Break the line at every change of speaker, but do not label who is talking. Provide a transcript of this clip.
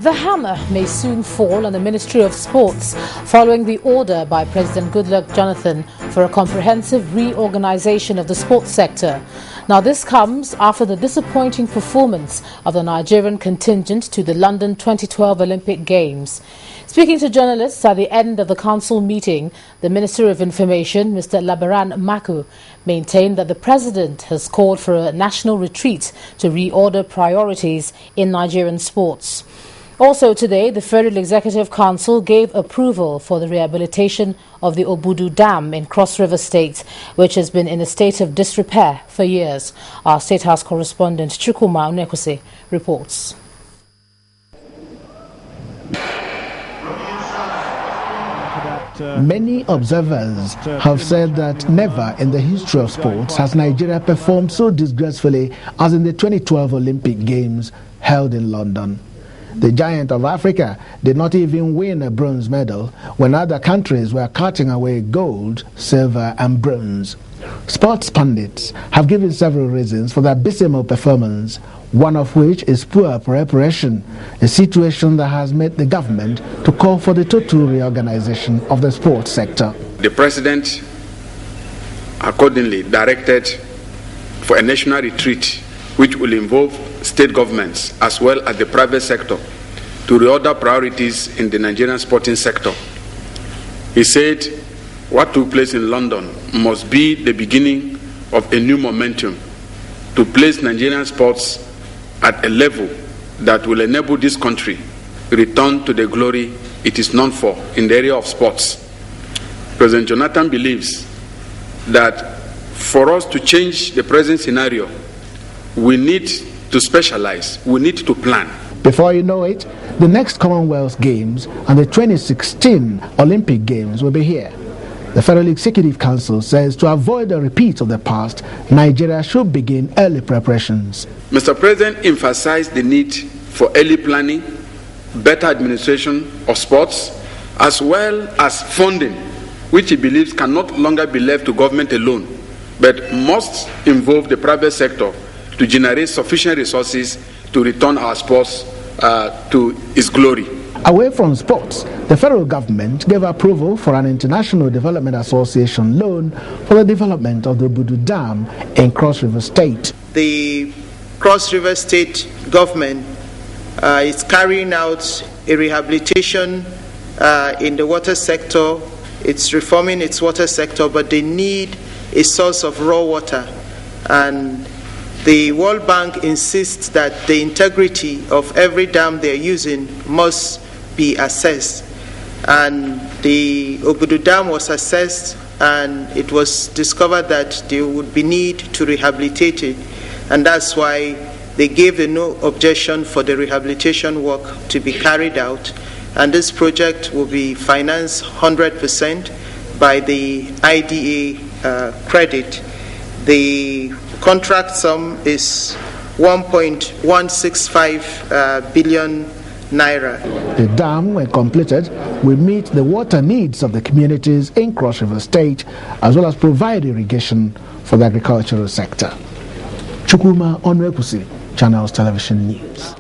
The hammer may soon fall on the Ministry of Sports following the order by President Goodluck Jonathan for a comprehensive reorganization of the sports sector. Now, this comes after the disappointing performance of the Nigerian contingent to the London 2012 Olympic Games. Speaking to journalists at the end of the council meeting, the Minister of Information, Mr. Labaran Maku, maintained that the President has called for a national retreat to reorder priorities in Nigerian sports. Also today, the Federal Executive Council gave approval for the rehabilitation of the Obudu Dam in Cross River State, which has been in a state of disrepair for years. Our State House correspondent Chukuma Onekwusi reports.
Many observers have said that never in the history of sports has Nigeria performed so disgracefully as in the 2012 Olympic Games held in London. The giant of Africa did not even win a bronze medal when other countries were carting away gold, silver and bronze. Sports pundits have given several reasons for their abysmal performance, one of which is poor preparation, a situation that has made the government to call for the total reorganization of the sports sector.
The President accordingly directed for a national retreat which will involve state governments as well as the private sector to reorder priorities in the Nigerian sporting sector. He said what took place in London must be the beginning of a new momentum to place Nigerian sports at a level that will enable this country return to the glory it is known for in the area of sports. President Jonathan believes that for us to change the present scenario, we need to specialize, we need to plan.
Before you know it, the next Commonwealth Games and the 2016 Olympic Games will be here. The Federal Executive Council says to avoid a repeat of the past, Nigeria should begin early preparations.
Mr. President emphasized the need for early planning, better administration of sports, as well as funding, which he believes can no longer be left to government alone, but must involve the private sector to generate sufficient resources to return our sports to its glory.
Away from sports, the federal government gave approval for an International Development Association loan for the development of the Obudu Dam in Cross River State.
The Cross River State government is carrying out a rehabilitation in the water sector. It's reforming its water sector, but they need a source of raw water. And the World Bank insists that the integrity of every dam they're using must be assessed. And the Obudu Dam was assessed, and it was discovered that there would be need to rehabilitate it. And that's why they gave a no objection for the rehabilitation work to be carried out. And this project will be financed 100% by the IDA credit. The contract sum is 1.165 billion naira.
The dam, when completed, will meet the water needs of the communities in Cross River State, as well as provide irrigation for the agricultural sector. Chukuma Onekwusi, Channels Television News.